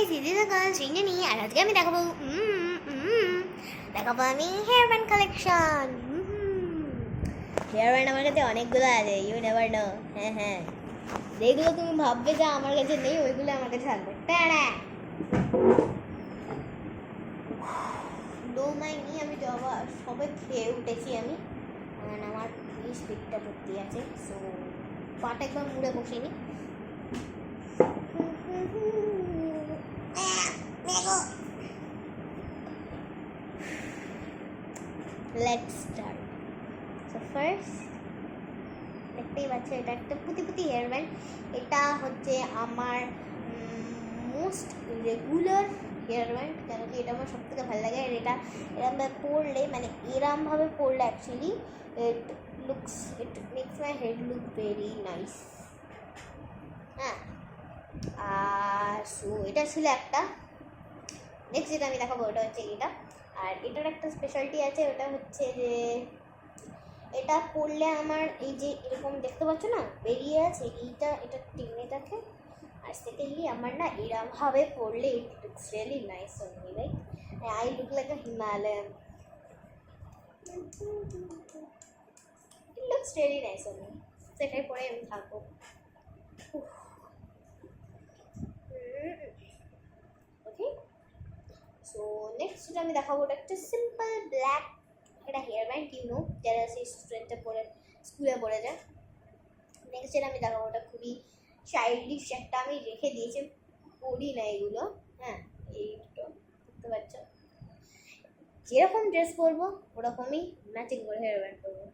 Guys, দিদি girl শ্রীঞ্জনি, আর আজকে আমি দেখাবো আমি hair band collection. Hair band আমার কাছে অনেকগুলো আছে, ইউ নেভার নো। হ্যাঁ, যেগুলো তুমি ভাববে যে আমার কাছে নেই, ওইগুলো আমার কাছে থাকবে। নো মাই নি, আমি সবে খেয়ে উঠেছি আমি, আমার পিঠটা ভর্তি আছে। সো পাটা একবার মুড়ে বসিনি। Let's start. So first দেখতেই পাচ্ছ, এটা একটা পুঁতি হেয়ার ব্যান্ড। এটা হচ্ছে আমার মোস্ট রেগুলার হেয়ার ব্যান্ড, কেন কি এটা আমার সব থেকে ভালো লাগে। আর এটা এরমভাবে পরলে, মানে এরমভাবে পরলে actually it makes my head look very nice. হ্যাঁ, আর সো এটা ছিল একটা। নেক্সট যেটা আমি দেখাবো ওটা হচ্ছে এটা। আর এটার একটা স্পেশালিটি আছে, ওটা হচ্ছে যে এটা পরলে আমার এই যে এরকম দেখতে পাচ্ছ না বেরিয়ে আছে, এটা টেনে থাকে। আর সেকেন্ডলি আমার না এরমভাবে পরলে it looks really nice on me, right? I look like a Himalayan. It looks really nice on me. সেটাই পরে আমি থাকবো। ওকে, সো নেক্সট যেটা আমি দেখাবো ওটা একটা সিম্পল ব্ল্যাক একটা হেয়ার ব্যান্ড, যারা সেই স্টুডেন্টে পড়ে স্কুলে পড়ে যায়। নেক্সট যেটা আমি দেখাবো ওটা খুবই চাইল্ডিশ একটা, আমি রেখে দিয়েছি, পড়ি না এগুলো। হ্যাঁ, এই দুটো দেখতে পাচ্ছ, যেরকম ড্রেস পরবো ওরকমই ম্যাচিং করে হেয়ার ব্যান্ড করবো।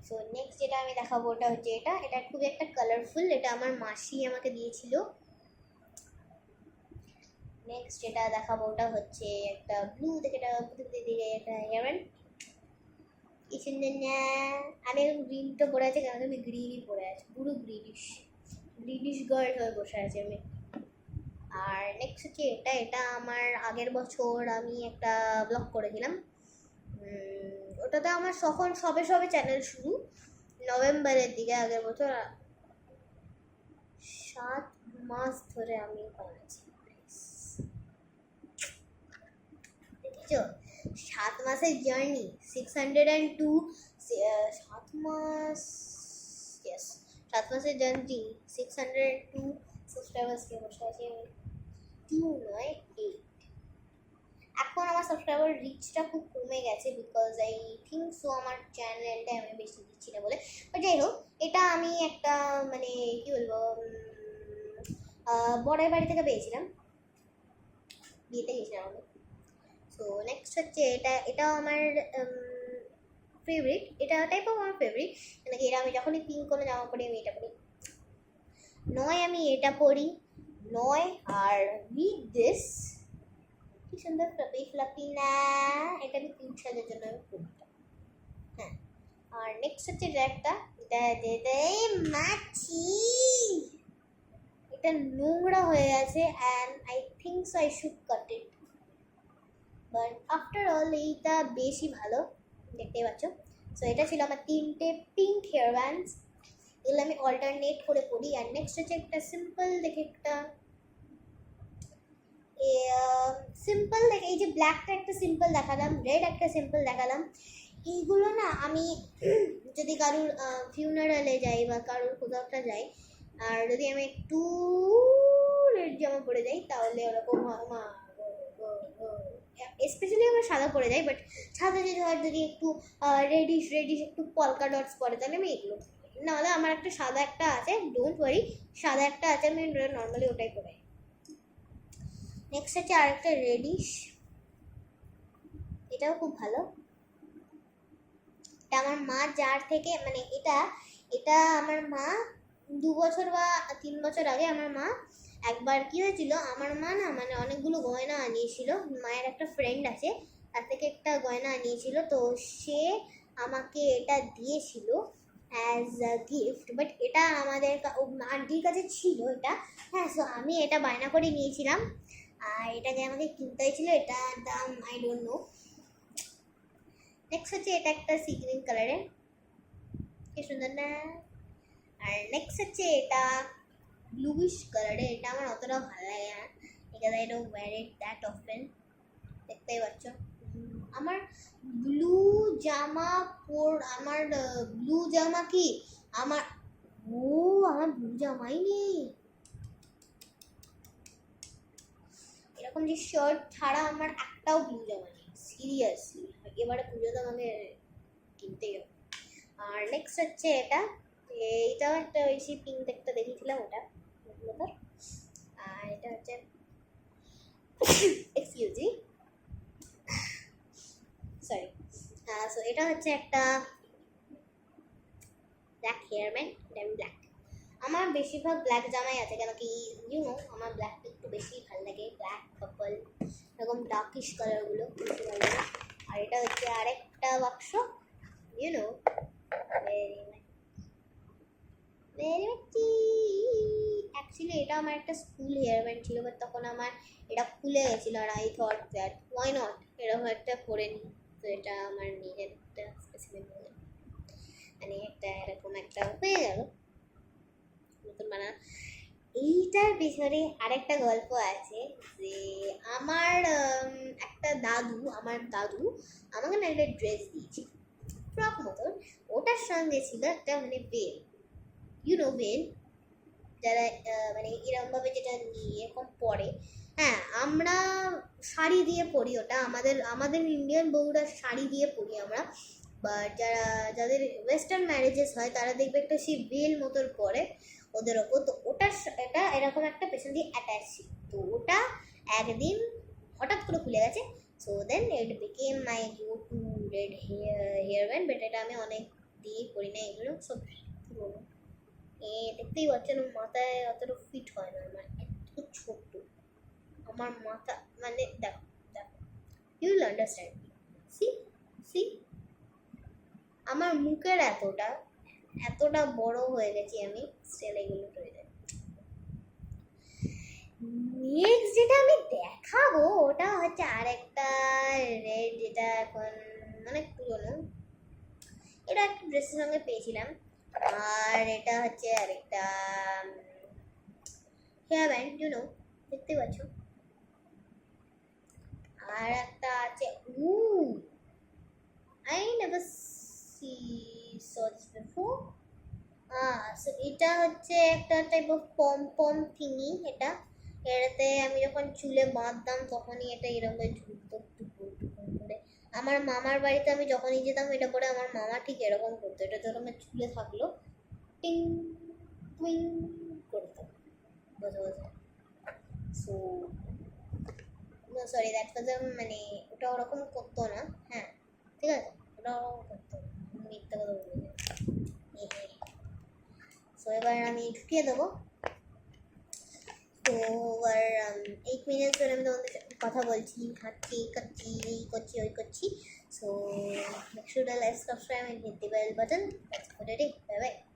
সো নেক্সট যেটা আমি দেখাবো ওটা হচ্ছে এটা খুবই একটা কালারফুল, এটা আমার মাসি আমাকে দিয়েছিল। নেক্সট যেটা দেখাবো ওটা হচ্ছে একটা ব্লু থেকে একটা হেয়ার ব্যান্ড। কি সুন্দর না! আমি এখন গ্রিনটা পরে আছে, কেন আমি গ্রিনই পরে আছি, পুরো গ্রিনিশ গার্ল হয়ে বসে আছি আমি। আর নেক্সট হচ্ছে এটা আমার আগের বছর আমি একটা ব্লগ করেছিলাম। ওটাতে আমার সবে চ্যানেল শুরু, নভেম্বরের দিকে আগের বছর। 7 মাস ধরে আমি বানাচ্ছি, দেখেছো? 7 মাসের জার্নি, 602 7 মাস, ইয়েস 7 মাসের জার্নি, 602 সাবস্ক্রাইবার্সকে বসে আছি আমি। 2 নয় 8। এখন আমার সাবস্ক্রাইবার রিচটা খুব কমে গেছে, বিকজ আই থিঙ্ক সো আমার চ্যানেলটা আমি বেশি দিচ্ছি না বলে। বাট যাই হোক, এটা আমি একটা মানে কি বলবো, বড়ের বাড়ি থেকে পেয়েছিলাম, বিয়েতে গেছিলাম আমি। সো নেক্সট হচ্ছে এটাও আমার ফেভারিট, এটা টাইপও আমার ফেভারিট। মানে এরা আমি যখনই পিঙ্ক কোনো জামা পরি আমি এটা পরি, নয় আমি এটা পরি, নয় আর উইথ দিস কি সুন্দর ফ্লাপি না, এটা আমি কিউট সাজার জন্য আমি পরিতাম। হ্যাঁ, আর নেক্সট হচ্ছে এটা মাছি, এটা নোংরা হয়ে গেছে and I think so I should cut it, but after all এইটা বেশি ভালো, দেখতেই পাচ্ছ। সো এটা ছিল আমার 3টে পিঙ্ক হেয়ার ব্যান্ডস, এগুলো আমি অল্টারনেট করে পরি। আর নেক্সট হচ্ছে একটা সিম্পল দেখে একটা সিম্পল দেখে, এই যে ব্ল্যাকটা একটা সিম্পল দেখালাম, রেড একটা সিম্পল দেখালাম। এইগুলো না আমি যদি কারুর ফিউনারালে যাই বা কারুর কোথাও একটা যাই, আর যদি আমি একটু রেড জামা পরে যাই, তাহলে ওরকম স্পেশালি আমার সাদা পরে যাই, বাট সাদা যদি একটু রেডিশ একটু পলকা ডটস পরে, তাহলে আমি এগুলো, নাহলে আমার একটা সাদা একটা আছে, ডোন্ট ওয়ারি, সাদা একটা আছে, আমি নর্মালি ওটাই পরে। নেক্সট হচ্ছে আরেকটা রেডিশ, এটাও খুব ভালো। এটা আমার মা যার থেকে, মানে এটা আমার মা 2 বছর বা 3 বছর আগে আমার মা একবার কি হয়েছিল, আমার মা না মানে অনেকগুলো গয়না আনিয়েছিল, মায়ের একটা ফ্রেন্ড আছে তার থেকে একটা গয়না আনিয়েছিল, তো সে আমাকে এটা দিয়েছিল অ্যাজ আ গিফট। বাট এটা আমাদের আন্টির কাছে ছিল এটা। হ্যাঁ, সো আমি এটা বায়না করে নিয়েছিলাম, আর এটা যে আমাকে কিনতে হয়েছিল, এটা দাম আই ডোন্ট নো। নেক্সট হচ্ছে এটা একটা সি গ্রিন কালারের, কি সুন্দর না। আর নেক্সট হচ্ছে ব্লুইশ কালারে, এটা আমার অতটা ভালো লাগে না, because I don't wear it that often. দেখতেই পাচ্ছ আমার ব্লু জামা আমার ব্লু জামা কি আমার, ও আমার ব্লু জামাই নেই, এরকম যে শার্ট ছাড়া আমার একটাও ব্লু জামা নেই সিরিয়াসলি। এবারে পুজোতে আমাকে কিনতেই হবে। আর নেক্সট হচ্ছে এইটাও একটা ওই সেই পিঙ্ক একটা দেখেছিলাম ওটা, আর এটা হচ্ছে এক্সকিউজ মি সরি, সো এটা হচ্ছে একটা ব্ল্যাক হেয়ার ব্যান্ড, এটা আমি ব্ল্যাক, আমার বেশিরভাগ ব্ল্যাক জামাই আছে, কেন কি আমার ব্ল্যাক একটু বেশি ভালো লাগে, ব্ল্যাক পার্পল এরকম ডার্কিশ কালারগুলো বেশি ভালো লাগে। আর এটা হচ্ছে আরেকটা বাক্স, অ্যাকচুয়ালি এটা আমার একটা স্কুল হেয়ার ব্যান্ড ছিল, বাট তখন আমার এটা খুলে গেছিলো, আর I thought that why not এরকম একটা করে নিই। তো এটা আমার নিজের একটা স্পেসিফিক মানে একটা এরকম একটা হয়ে গেল নতুন বানা। এইটার পিছনে আরেকটা গল্প আছে যে আমার দাদু আমাকে না একটা ড্রেস দিয়েছিল ফ্রক মতন, ওটার সঙ্গে ছিল একটা মানে বেল, বেল যারা মানে এরকমভাবে যেটা নিয়ে এরকম পরে, হ্যাঁ আমরা শাড়ি দিয়ে পরি ওটা, আমাদের ইন্ডিয়ান বউরা শাড়ি দিয়ে পরি আমরা, বাট যাদের ওয়েস্টার্ন ম্যারেজেস হয় তারা দেখবে একটা সেই বেল মতন পরে ওদের ওপর। তো এটা এরকম একটা পেছন দিয়ে অ্যাটাচ ছিল, তো ওটা একদিন হঠাৎ করে খুলে গেছে। So then it became my go to red hair band, but এটা আমি অনেক দিয়ে করি না, এগুলো সব পুরোনো। দেখতেই পাচ্ছেন মাথায় অতটা ফিট হয় না আমার, এত ছোট্ট আমার মাথা, মানে দেখো ইউ উইল আন্ডারস্ট্যান্ড, সি আমার মুখের এতটা বড় হয়ে গেছি আমি, স্টিল এগুলো হয়ে যায়। নেক্সট যেটা আমি দেখাবো ওটা হচ্ছে আরেকটা রেড, যেটা এখন অনেক পুরনো, এটা একটা ড্রেসের সঙ্গে পেয়েছিলাম। আর এটা হচ্ছে আরেকটা হেয়ার ব্যান্ড, দেখতে পাচ্ছ। আর একটা আছে I never saw this before. So এটা হচ্ছে একটা টাইপ অফ পম থিঙ্গি, এটাতে আমি যখন চুলে বাঁধতাম তখনই এটা এরকম ঝুলতো টুকুর করে। আমার মামার বাড়িতে আমি যখনই যেতাম এটা পরে আমার মামা ঠিক এরকম করতো, এটা তো আমার চুলে থাকলো টিং টুইং করতো বোঝা বোঝা। সো সরি দ্যাট ওয়াজ মানে ওটা ওরকম করতো না, হ্যাঁ ঠিক আছে, ওটা ওরকম করতো না, মিথ্যা কথা বলে। সো এবার আমি ঢুকিয়ে দেবো। তো এবার 8 মিনিট ধরে আমি তোমাদের সাথে কথা বলছি, হাঁটছি কাচ্ছি এই করছি ওই করছি। So make sure to like, subscribe and hit the bell button. That's for today. Bye bye.